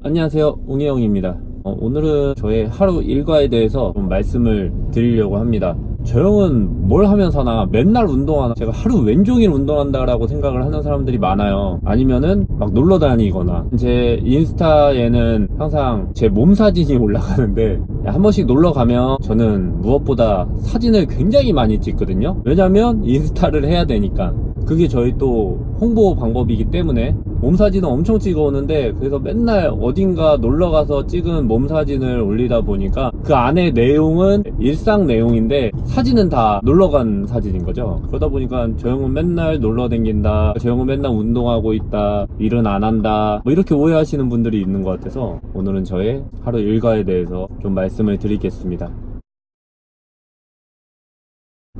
안녕하세요, 웅이형입니다. 오늘은 저의 하루 일과에 대해서 좀 말씀을 드리려고 합니다. 저 형은 뭘 하면 사나? 맨날 운동하나? 제가 하루 웬종일 운동한다라고 생각을 하는 사람들이 많아요. 아니면은 막 놀러 다니거나. 제 인스타에는 항상 제 몸 사진이 올라가는데 한 번씩 놀러 가면 저는 무엇보다 사진을 굉장히 많이 찍거든요. 왜냐면 인스타를 해야 되니까. 그게 저희 또 홍보 방법이기 때문에 몸 사진은 엄청 찍어오는데, 그래서 맨날 어딘가 놀러가서 찍은 몸 사진을 올리다 보니까 그 안에 내용은 일상 내용인데 사진은 다 놀러간 사진인 거죠. 그러다 보니까 저 형은 맨날 놀러 댕긴다, 저 형은 맨날 운동하고 있다, 일은 안 한다, 뭐 이렇게 오해하시는 분들이 있는 것 같아서 오늘은 저의 하루 일과에 대해서 좀 말씀을 드리겠습니다.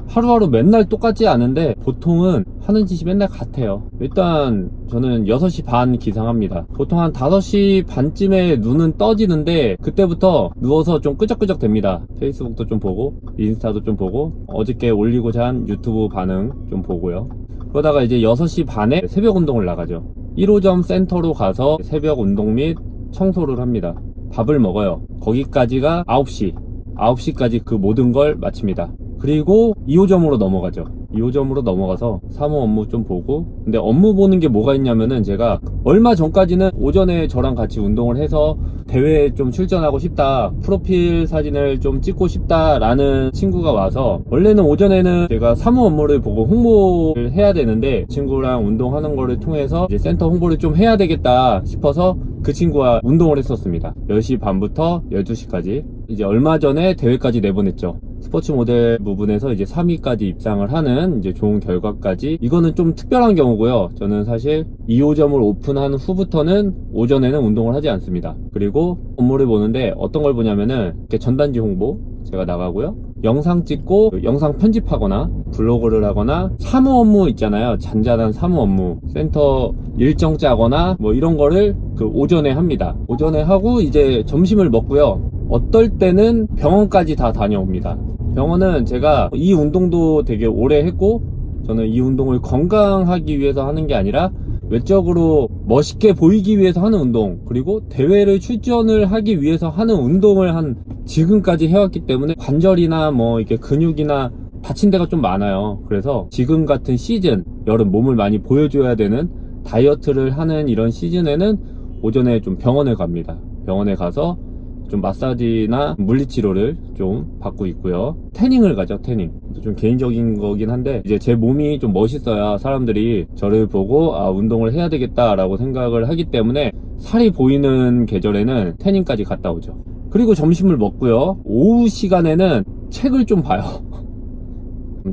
하루하루 맨날 똑같지 않은데 보통은 하는 짓이 맨날 같아요. 일단 저는 6시 반 기상합니다. 보통 한 5시 반쯤에 눈은 떠지는데 그때부터 누워서 좀 끄적끄적 됩니다. 페이스북도 좀 보고 인스타도 좀 보고 어저께 올리고자 한 유튜브 반응 좀 보고요. 그러다가 이제 6시 반에 새벽 운동을 나가죠. 1호점 센터로 가서 새벽 운동 및 청소를 합니다. 밥을 먹어요. 거기까지가 9시. 9시까지 그 모든 걸 마칩니다. 그리고 2호점으로 넘어가죠. 2호점으로 넘어가서 사무 업무 좀 보고, 근데 업무 보는 게 뭐가 있냐면은, 제가 얼마 전까지는 오전에 저랑 같이 운동을 해서 대회에 좀 출전하고 싶다, 프로필 사진을 좀 찍고 싶다 라는 친구가 와서, 원래는 오전에는 제가 사무 업무를 보고 홍보를 해야 되는데 친구랑 운동하는 거를 통해서 이제 센터 홍보를 좀 해야 되겠다 싶어서 그 친구와 운동을 했었습니다. 10시 반부터 12시까지. 이제 얼마 전에 대회까지 내보냈죠. 스포츠 모델 부분에서 이제 3위까지 입상을 하는 이제 좋은 결과까지. 이거는 좀 특별한 경우고요. 저는 사실 2호점을 오픈한 후부터는 오전에는 운동을 하지 않습니다. 그리고 업무를 보는데 어떤 걸 보냐면은 이렇게 전단지 홍보 제가 나가고요. 영상 찍고 영상 편집하거나 블로그를 하거나 사무 업무 있잖아요. 잔잔한 사무 업무, 센터 일정 짜거나 뭐 이런 거를 그 오전에 합니다. 오전에 하고 이제 점심을 먹고요. 어떨 때는 병원까지 다 다녀옵니다. 병원은 제가 이 운동도 되게 오래 했고, 저는 이 운동을 건강하기 위해서 하는 게 아니라 외적으로 멋있게 보이기 위해서 하는 운동, 그리고 대회를 출전을 하기 위해서 하는 운동을 지금까지 해왔기 때문에 관절이나 뭐 이렇게 근육이나 다친 데가 좀 많아요. 그래서 지금 같은 시즌, 여름 몸을 많이 보여줘야 되는 다이어트를 하는 이런 시즌에는 오전에 좀 병원을 갑니다. 병원에 가서 좀 마사지나 물리치료를 좀 받고 있고요. 태닝을 가죠. 태닝. 좀 개인적인 거긴 한데, 이제 제 몸이 좀 멋있어야 사람들이 저를 보고 운동을 해야 되겠다라고 생각을 하기 때문에 살이 보이는 계절에는 태닝까지 갔다 오죠. 그리고 점심을 먹고요. 오후 시간에는 책을 좀 봐요.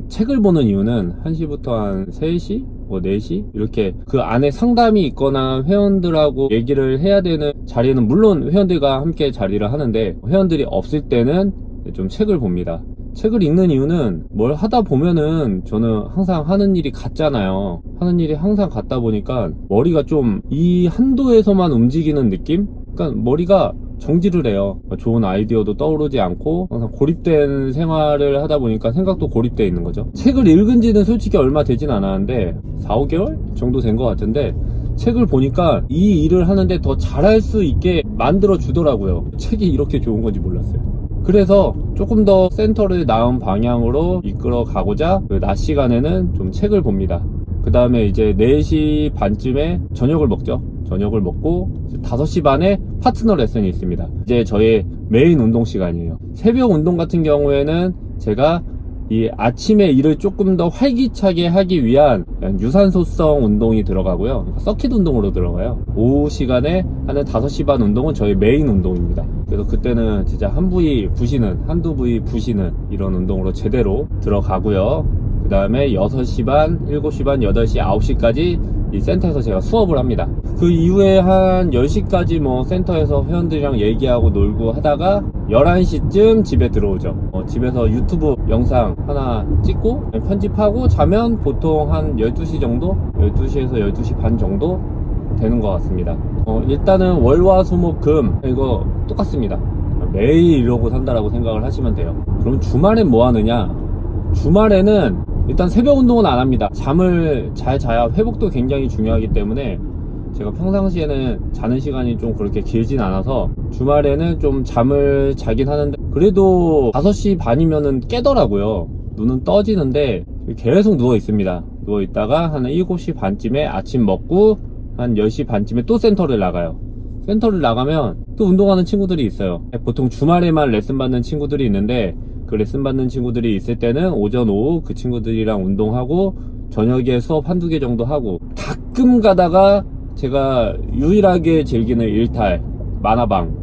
책을 보는 이유는 1시부터 한 3시? 뭐 4시? 이렇게 그 안에 상담이 있거나 회원들하고 얘기를 해야 되는 자리는 물론 회원들과 함께 자리를 하는데, 회원들이 없을 때는 좀 책을 봅니다. 책을 읽는 이유는 뭘 하다 보면은 저는 항상 하는 일이 같잖아요. 하는 일이 항상 같다 보니까 머리가 좀 이 한도에서만 움직이는 느낌? 그러니까 머리가 정지를 해요. 좋은 아이디어도 떠오르지 않고 항상 고립된 생활을 하다 보니까 생각도 고립되어 있는 거죠. 책을 읽은 지는 솔직히 얼마 되진 않았는데 4, 5개월 정도 된 것 같은데, 책을 보니까 이 일을 하는데 더 잘할 수 있게 만들어 주더라고요. 책이 이렇게 좋은 건지 몰랐어요. 그래서 조금 더 센터를 나은 방향으로 이끌어 가고자 그 낮 시간에는 좀 책을 봅니다. 그 다음에 이제 4시 반쯤에 저녁을 먹죠. 저녁을 먹고 5시 반에 파트너 레슨이 있습니다. 이제 저의 메인 운동 시간이에요. 새벽 운동 같은 경우에는 제가 이 아침에 일을 조금 더 활기차게 하기 위한 유산소성 운동이 들어가고요. 서킷 운동으로 들어가요. 오후 시간에 하는 5시 반 운동은 저희 메인 운동입니다. 그래서 그때는 진짜 한두 부위 부시는 이런 운동으로 제대로 들어가고요. 그 다음에 6시 반, 7시 반, 8시, 9시까지 이 센터에서 제가 수업을 합니다. 그 이후에 한 10시까지 뭐 센터에서 회원들이랑 얘기하고 놀고 하다가 11시쯤 집에 들어오죠. 집에서 유튜브 영상 하나 찍고 편집하고 자면 보통 한 12시 정도? 12시에서 12시 반 정도 되는 것 같습니다. 일단은 월화수목금 이거 똑같습니다. 매일 이러고 산다라고 생각을 하시면 돼요. 그럼 주말엔 뭐 하느냐? 주말에는 일단 새벽 운동은 안 합니다. 잠을 잘 자야 회복도 굉장히 중요하기 때문에 제가 평상시에는 자는 시간이 좀 그렇게 길진 않아서 주말에는 좀 잠을 자긴 하는데 그래도 5시 반이면은 깨더라고요. 눈은 떠지는데 계속 누워 있습니다. 누워 있다가 한 7시 반쯤에 아침 먹고 한 10시 반쯤에 또 센터를 나가요. 센터를 나가면 또 운동하는 친구들이 있어요. 보통 주말에만 레슨 받는 친구들이 있는데 그 레슨 받는 친구들이 있을 때는 오전 오후 그 친구들이랑 운동하고 저녁에 수업 한두 개 정도 하고, 가끔 가다가 제가 유일하게 즐기는 일탈 만화방.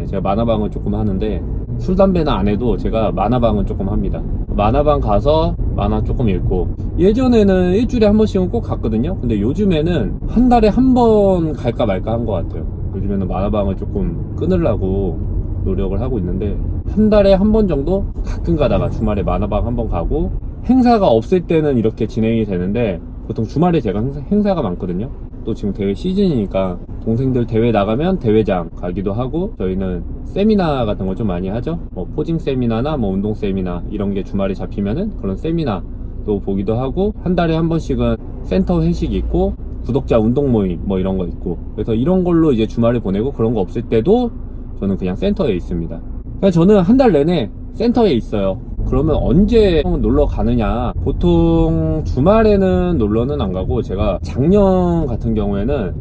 제가 만화방을 조금 하는데 술 담배는 안 해도 제가 만화방은 조금 합니다. 만화방 가서 만화 조금 읽고, 예전에는 일주일에 한 번씩은 꼭 갔거든요. 근데 요즘에는 한 달에 한 번 갈까 말까 한 것 같아요. 요즘에는 만화방을 조금 끊으려고 노력을 하고 있는데 한 달에 한 번 정도 가끔 가다가 주말에 만화방 한 번 가고, 행사가 없을 때는 이렇게 진행이 되는데 보통 주말에 제가 행사가 많거든요. 또 지금 대회 시즌이니까 동생들 대회 나가면 대회장 가기도 하고, 저희는 세미나 같은 거 좀 많이 하죠. 뭐 포징 세미나나 뭐 운동 세미나 이런 게 주말에 잡히면은 그런 세미나도 보기도 하고, 한 달에 한 번씩은 센터 회식 있고 구독자 운동 모임 뭐 이런 거 있고, 그래서 이런 걸로 이제 주말에 보내고, 그런 거 없을 때도 저는 그냥 센터에 있습니다. 그러니까 저는 한 달 내내 센터에 있어요. 그러면 언제 놀러 가느냐, 보통 주말에는 놀러는 안 가고, 제가 작년 같은 경우에는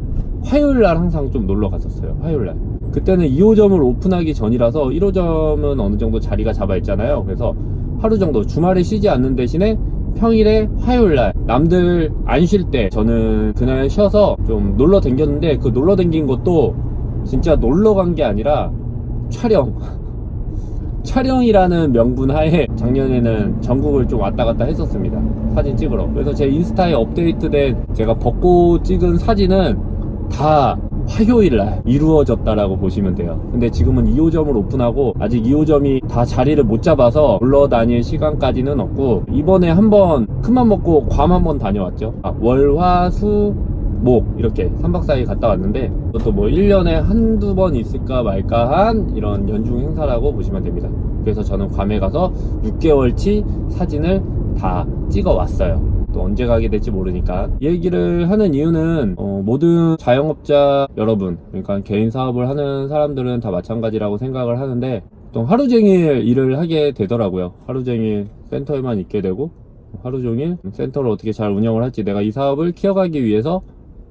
화요일날 항상 좀 놀러 갔었어요. 화요일날 그때는 2호점을 오픈하기 전이라서 1호점은 어느 정도 자리가 잡아 있잖아요. 그래서 하루 정도 주말에 쉬지 않는 대신에 평일에 화요일날 남들 안 쉴 때 저는 그날 쉬어서 좀 놀러 댕겼는데, 그 놀러 댕긴 것도 진짜 놀러 간 게 아니라 촬영이라는 명분 하에 작년에는 전국을 좀 왔다 갔다 했었습니다. 사진 찍으러. 그래서 제 인스타에 업데이트된 제가 벚꽃 찍은 사진은 다 화요일날 이루어졌다라고 보시면 돼요. 근데 지금은 2호점을 오픈하고 아직 2호점이 다 자리를 못 잡아서 놀러 다닐 시간까지는 없고, 이번에 한번 큰맘 먹고 괌 한번 다녀왔죠. 월, 화, 수, 목 이렇게 3박 4일 갔다 왔는데, 그것도 뭐 1년에 한두 번 있을까 말까 한 이런 연중 행사라고 보시면 됩니다. 그래서 저는 괌에 가서 6개월치 사진을 다 찍어 왔어요. 또 언제 가게 될지 모르니까. 이 얘기를 하는 이유는 모든 자영업자 여러분, 그러니까 개인 사업을 하는 사람들은 다 마찬가지라고 생각을 하는데, 보통 하루 종일 일을 하게 되더라고요. 하루 종일 센터에만 있게 되고, 하루 종일 센터를 어떻게 잘 운영을 할지, 내가 이 사업을 키워가기 위해서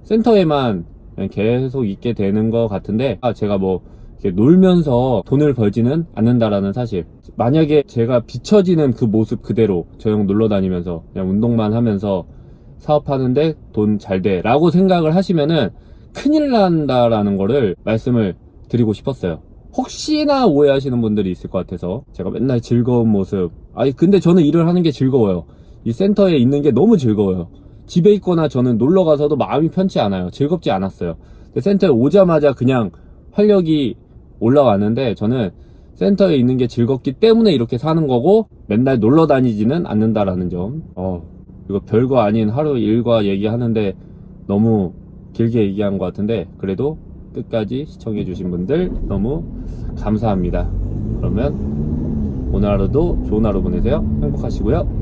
센터에만 계속 있게 되는 것 같은데, 제가 뭐 이렇게 놀면서 돈을 벌지는 않는다라는 사실. 만약에 제가 비춰지는 그 모습 그대로 저 형 놀러 다니면서 그냥 운동만 하면서 사업하는데 돈 잘 돼 라고 생각을 하시면은 큰일 난다라는 거를 말씀을 드리고 싶었어요. 혹시나 오해하시는 분들이 있을 것 같아서 제가 맨날 즐거운 모습, 근데 저는 일을 하는 게 즐거워요. 이 센터에 있는 게 너무 즐거워요. 집에 있거나 저는 놀러 가서도 마음이 편치 않아요. 즐겁지 않았어요. 근데 센터에 오자마자 그냥 활력이 올라왔는데, 저는 센터에 있는 게 즐겁기 때문에 이렇게 사는 거고, 맨날 놀러 다니지는 않는다라는 점. 이거 별거 아닌 하루 일과 얘기하는데 너무 길게 얘기한 것 같은데, 그래도 끝까지 시청해 주신 분들 너무 감사합니다. 그러면 오늘 하루도 좋은 하루 보내세요. 행복하시고요.